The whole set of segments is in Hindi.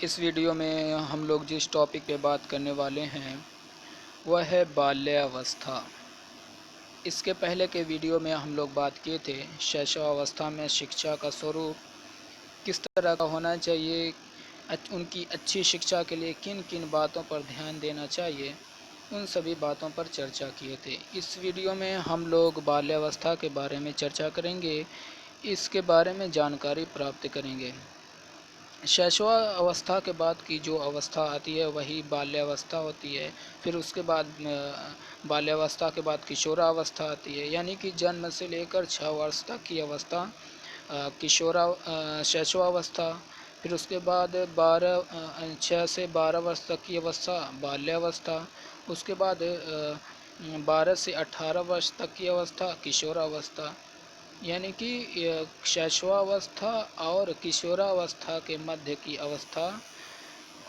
इस वीडियो में हम लोग जिस टॉपिक पे बात करने वाले हैं वह है बाल्यावस्था। इसके पहले के वीडियो में हम लोग बात किए थे शैशवावस्था में शिक्षा का स्वरूप किस तरह का होना चाहिए, उनकी अच्छी शिक्षा के लिए किन किन बातों पर ध्यान देना चाहिए, उन सभी बातों पर चर्चा किए थे। इस वीडियो में हम लोग बाल्यावस्था के बारे में चर्चा करेंगे, इसके बारे में जानकारी प्राप्त करेंगे। शैशव अवस्था के बाद की जो अवस्था आती है वही बाल्यावस्था होती है। फिर उसके बाद बाल्यावस्था के बाद किशोरावस्था आती है, यानी कि जन्म से लेकर 6 वर्ष तक की अवस्था शैशवावस्था। फिर उसके बाद 6 से 12 वर्ष तक की अवस्था बाल्यावस्था। उसके बाद 12 से 18 वर्ष तक की अवस्था किशोरावस्था। यानी कि शैशवावस्था और किशोरावस्था के मध्य की अवस्था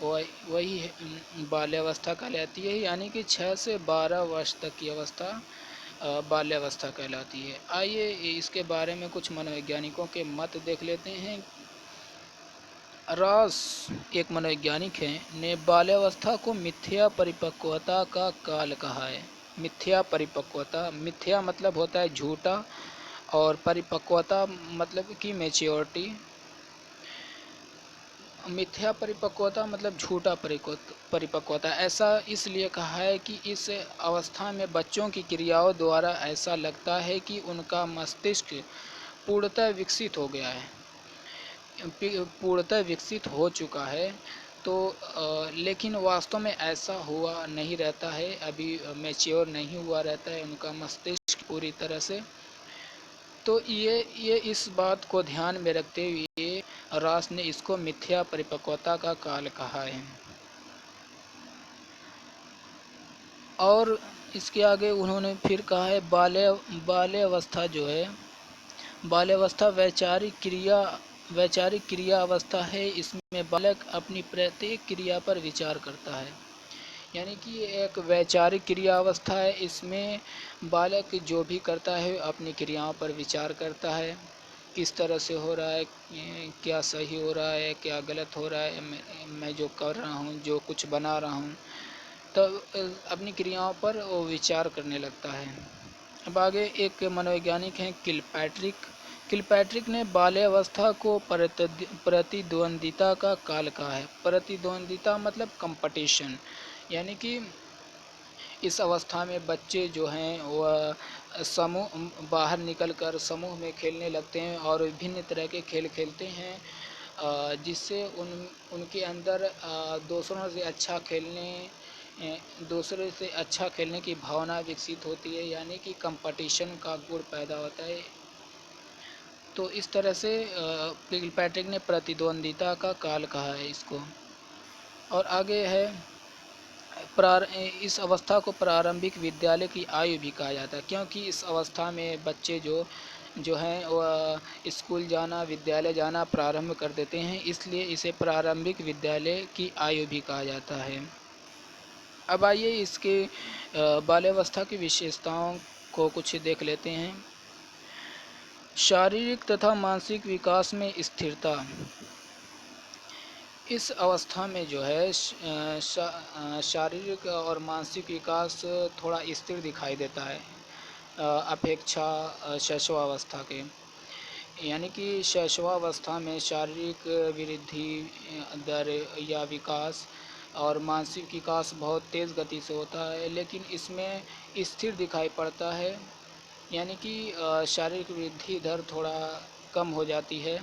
वही बाल्यावस्था कहलाती है, यानी कि 6 से 12 वर्ष तक की अवस्था बाल्यावस्था कहलाती है। आइए इसके बारे में कुछ मनोवैज्ञानिकों के मत देख लेते हैं। रॉस एक मनोवैज्ञानिक हैं, ने बाल्यावस्था को मिथ्या परिपक्वता का काल कहा है। मिथ्या परिपक्वता, मिथ्या मतलब होता है झूठा, और परिपक्वता मतलब कि मैच्योरिटी। मिथ्या परिपक्वता मतलब झूठा परिपक्वता। ऐसा इसलिए कहा है कि इस अवस्था में बच्चों की क्रियाओं द्वारा ऐसा लगता है कि उनका मस्तिष्क पूर्णतः विकसित हो गया है, पूर्णतः विकसित हो चुका है। तो लेकिन वास्तव में ऐसा हुआ नहीं रहता है, अभी मैच्योर नहीं हुआ रहता है उनका मस्तिष्क पूरी तरह से। तो ये इस बात को ध्यान में रखते हुए रॉस ने इसको मिथ्या परिपक्वता का काल कहा है। और इसके आगे उन्होंने फिर कहा है बाल्यावस्था जो है, बाल्यावस्था वैचारिक क्रिया अवस्था है। इसमें बालक अपनी प्रत्येक क्रिया पर विचार करता है, यानी कि ये एक वैचारिक क्रिया अवस्था है। इसमें बालक जो भी करता है अपनी क्रियाओं पर विचार करता है, किस तरह से हो रहा है, क्या सही हो रहा है, क्या गलत हो रहा है, मैं जो कर रहा हूँ, जो कुछ बना रहा हूँ, तो अपनी क्रियाओं पर वो विचार करने लगता है। अब आगे एक मनोवैज्ञानिक हैं किलपैट्रिक ने बाल्यावस्था को प्रतिद्वंदिता का काल कहा है। प्रतिद्वंदिता मतलब कंपटीशन, यानी कि इस अवस्था में बच्चे जो हैं वह समूह बाहर निकलकर समूह में खेलने लगते हैं और विभिन्न तरह के खेल खेलते हैं, जिससे उनके अंदर दूसरे से अच्छा खेलने की भावना विकसित होती है, यानी कि कंपटीशन का गुण पैदा होता है। तो इस तरह से किलपैट्रिक ने प्रतिद्वंदिता का काल कहा है इसको। और आगे है इस अवस्था को प्रारंभिक विद्यालय की आयु भी कहा जाता है, क्योंकि इस अवस्था में बच्चे जो हैं वह स्कूल जाना, विद्यालय जाना प्रारंभ कर देते हैं, इसलिए इसे प्रारंभिक विद्यालय की आयु भी कहा जाता है। अब आइए इसके बाल्यावस्था की विशेषताओं को कुछ देख लेते हैं। शारीरिक तथा मानसिक विकास में स्थिरता। इस अवस्था में जो है शारीरिक और मानसिक विकास थोड़ा स्थिर दिखाई देता है अपेक्षा शैशवावस्था के। यानी कि शैशवावस्था में शारीरिक वृद्धि दर या विकास और मानसिक विकास बहुत तेज़ गति से होता है, लेकिन इसमें स्थिर दिखाई पड़ता है, यानी कि शारीरिक वृद्धि दर थोड़ा कम हो जाती है।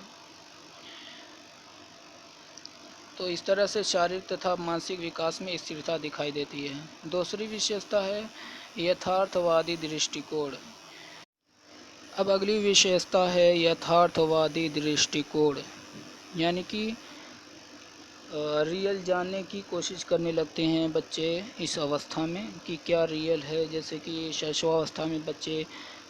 तो इस तरह से शारीरिक तथा मानसिक विकास में स्थिरता दिखाई देती है। दूसरी विशेषता है यथार्थवादी दृष्टिकोण। अब अगली विशेषता है यथार्थवादी दृष्टिकोण, यानी कि रियल जानने की कोशिश करने लगते हैं बच्चे इस अवस्था में कि क्या रियल है। जैसे कि शैशवावस्था में बच्चे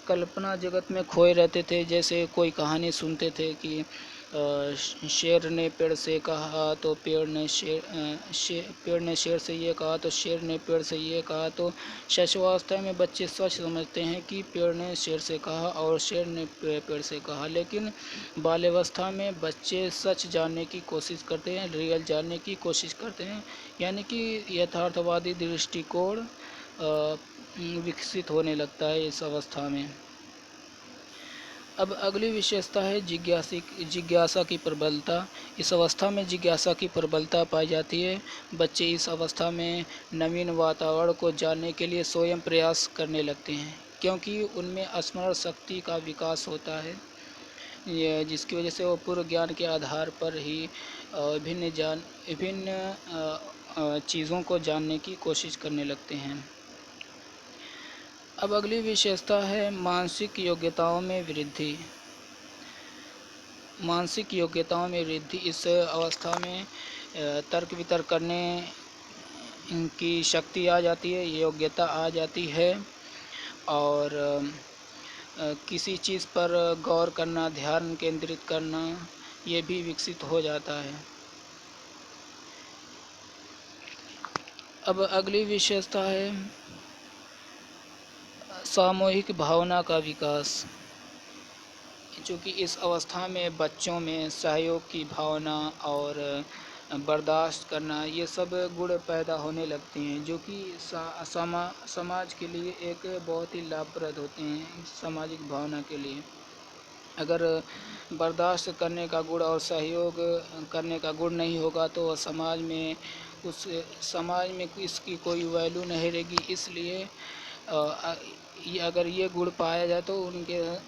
कल्पना जगत में खोए रहते थे, जैसे कोई कहानी सुनते थे कि शेर ने पेड़ से कहा तो पेड़ ने शेर से ये कहा तो शेर ने पेड़ से ये कहा। तो शैशवावस्था में बच्चे सच समझते हैं कि पेड़ ने शेर से कहा और शेर ने पेड़ से कहा, लेकिन बाल्यावस्था में बच्चे सच जानने की कोशिश करते हैं, रियल जानने की कोशिश करते हैं, यानी कि यथार्थवादी दृष्टिकोण विकसित होने लगता है इस अवस्था में। अब अगली विशेषता है जिज्ञासा की प्रबलता। इस अवस्था में जिज्ञासा की प्रबलता पाई जाती है। बच्चे इस अवस्था में नवीन वातावरण को जानने के लिए स्वयं प्रयास करने लगते हैं, क्योंकि उनमें स्मरण शक्ति का विकास होता है, जिसकी वजह से वो पूर्व ज्ञान के आधार पर ही विभिन्न चीज़ों को जानने की कोशिश करने लगते हैं। अब अगली विशेषता है मानसिक योग्यताओं में वृद्धि। मानसिक योग्यताओं में वृद्धि। इस अवस्था में तर्क वितर्क करने की शक्ति आ जाती है, योग्यता आ जाती है, और किसी चीज़ पर गौर करना, ध्यान केंद्रित करना, ये भी विकसित हो जाता है। अब अगली विशेषता है सामूहिक भावना का विकास। चूँकि इस अवस्था में बच्चों में सहयोग की भावना और बर्दाश्त करना, ये सब गुण पैदा होने लगते हैं, जो कि समाज के लिए एक बहुत ही लाभप्रद होते हैं। सामाजिक भावना के लिए अगर बर्दाश्त करने का गुण और सहयोग करने का गुण नहीं होगा तो उस समाज में इसकी कोई वैल्यू नहीं रहेगी। इसलिए अगर ये गुण पाया जाए तो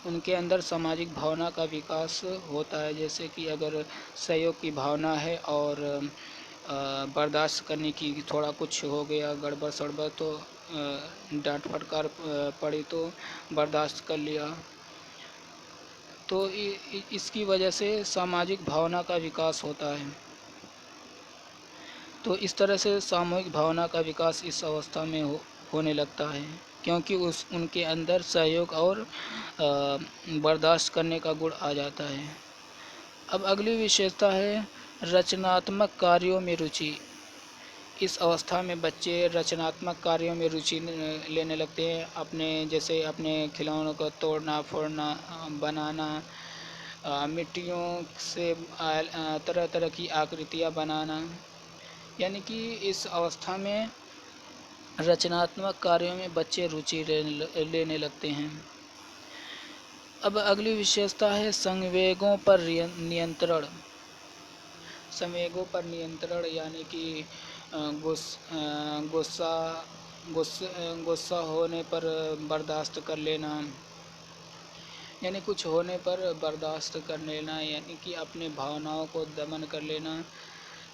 उनके अंदर सामाजिक भावना का विकास होता है। जैसे कि अगर सहयोग की भावना है और बर्दाश्त करने की थोड़ा कुछ हो गया गड़बड़ सड़बड़ तो डांट फटकार पड़ी तो बर्दाश्त कर लिया, तो इसकी वजह से सामाजिक भावना का विकास होता है। तो इस तरह से सामूहिक भावना का विकास इस अवस्था में होने लगता है, क्योंकि उनके अंदर सहयोग और बर्दाश्त करने का गुण आ जाता है। अब अगली विशेषता है रचनात्मक कार्यों में रुचि। इस अवस्था में बच्चे रचनात्मक कार्यों में रुचि लेने लगते हैं, जैसे अपने खिलौनों को तोड़ना फोड़ना, बनाना, मिट्टियों से तरह तरह की आकृतियाँ बनाना, यानी कि इस अवस्था में रचनात्मक कार्यों में बच्चे रुचि लेने लगते हैं। अब अगली विशेषता है संवेगों पर नियंत्रण। संवेगों पर नियंत्रण यानी कि गुस्सा होने पर बर्दाश्त कर लेना, यानी कुछ होने पर बर्दाश्त कर लेना, यानी कि अपने भावनाओं को दमन कर लेना,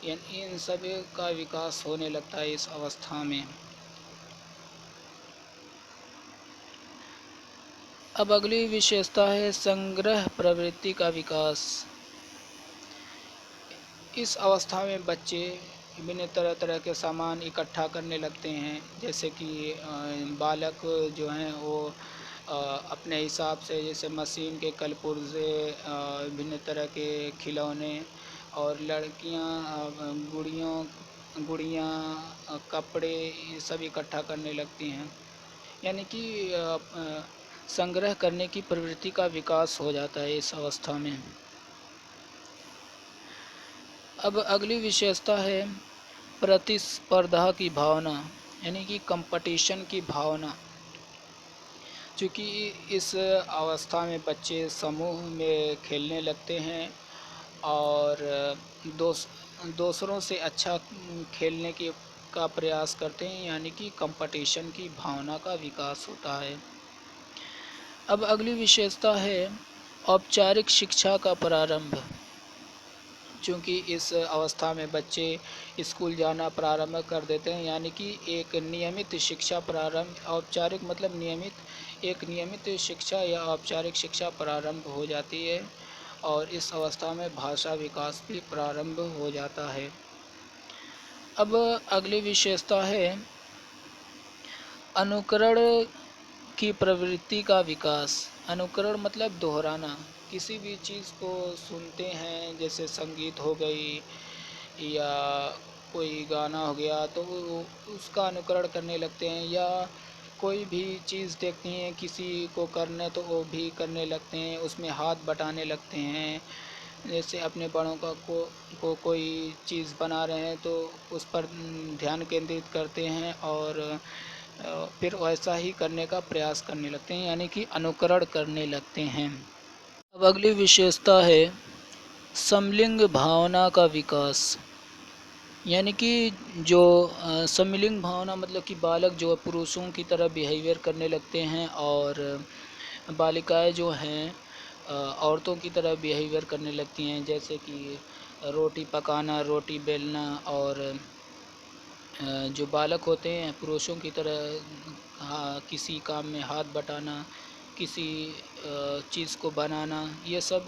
यानी इन सब का विकास होने लगता है इस अवस्था में। अब अगली विशेषता है संग्रह प्रवृत्ति का विकास। इस अवस्था में बच्चे विभिन्न तरह तरह के सामान इकट्ठा करने लगते हैं, जैसे कि बालक जो हैं वो अपने हिसाब से, जैसे मशीन के कलपुर्जे, विभिन्न तरह के खिलौने, और लड़कियां गुड़ियाँ, कपड़े, ये सब इकट्ठा करने लगती हैं, यानी कि संग्रह करने की प्रवृत्ति का विकास हो जाता है इस अवस्था में। अब अगली विशेषता है प्रतिस्पर्धा की भावना, यानी कि कंपटीशन की भावना। चूँकि इस अवस्था में बच्चे समूह में खेलने लगते हैं और दूसरों से अच्छा खेलने का प्रयास करते हैं, यानी कि कंपटीशन की भावना का विकास होता है। अब अगली विशेषता है औपचारिक शिक्षा का प्रारंभ। चूँकि इस अवस्था में बच्चे स्कूल जाना प्रारंभ कर देते हैं, यानी कि एक नियमित शिक्षा प्रारंभ, औपचारिक मतलब नियमित शिक्षा या औपचारिक शिक्षा प्रारंभ हो जाती है, और इस अवस्था में भाषा विकास भी प्रारंभ हो जाता है। अब अगली विशेषता है अनुकरण की प्रवृत्ति का विकास। अनुकरण मतलब दोहराना, किसी भी चीज़ को सुनते हैं, जैसे संगीत हो गई या कोई गाना हो गया, तो वो उसका अनुकरण करने लगते हैं, या कोई भी चीज़ देखते हैं किसी को करने तो वो भी करने लगते हैं, उसमें हाथ बटाने लगते हैं। जैसे अपने बड़ों को कोई चीज़ बना रहे हैं तो उस पर ध्यान केंद्रित करते हैं, और फिर वैसा ही करने का प्रयास करने लगते हैं, यानी कि अनुकरण करने लगते हैं। अब अगली विशेषता है समलिंग भावना का विकास। यानी कि जो समलिंग भावना मतलब कि बालक जो पुरुषों की तरह बिहेवियर करने लगते हैं, और बालिकाएं जो हैं औरतों की तरह बिहेवियर करने लगती हैं, जैसे कि रोटी पकाना, रोटी बेलना, और जो बालक होते हैं पुरुषों की तरह किसी काम में हाथ बटाना, किसी चीज़ को बनाना, ये सब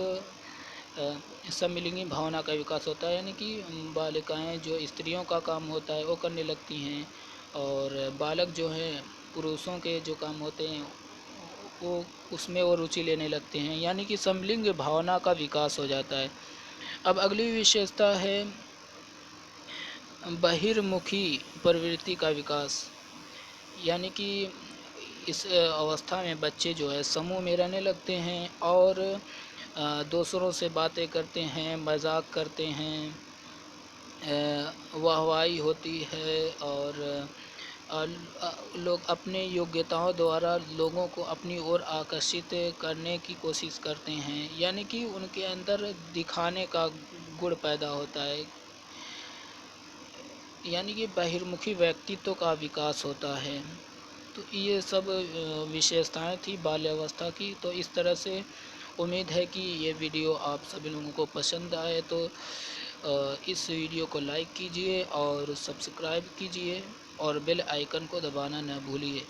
समलिंगी भावना का विकास होता है। यानी कि बालिकाएं जो स्त्रियों का काम होता है वो करने लगती हैं, और बालक जो हैं पुरुषों के जो काम होते हैं वो उसमें वो रुचि लेने लगते हैं, यानी कि समलिंग भावना का विकास हो जाता है। अब अगली विशेषता है बहिर्मुखी प्रवृत्ति का विकास। यानी कि इस अवस्था में बच्चे जो है समूह में रहने लगते हैं, और दूसरों से बातें करते हैं, मजाक करते हैं, वाहवाही होती है, और लोग अपने योग्यताओं द्वारा लोगों को अपनी ओर आकर्षित करने की कोशिश करते हैं, यानी कि उनके अंदर दिखाने का गुण पैदा होता है, यानी कि बहिर्मुखी व्यक्तित्व का विकास होता है। तो ये सब विशेषताएं थी बाल्यावस्था की। तो इस तरह से उम्मीद है कि ये वीडियो आप सभी लोगों को पसंद आए, तो इस वीडियो को लाइक कीजिए और सब्सक्राइब कीजिए, और बेल आइकन को दबाना न भूलिए।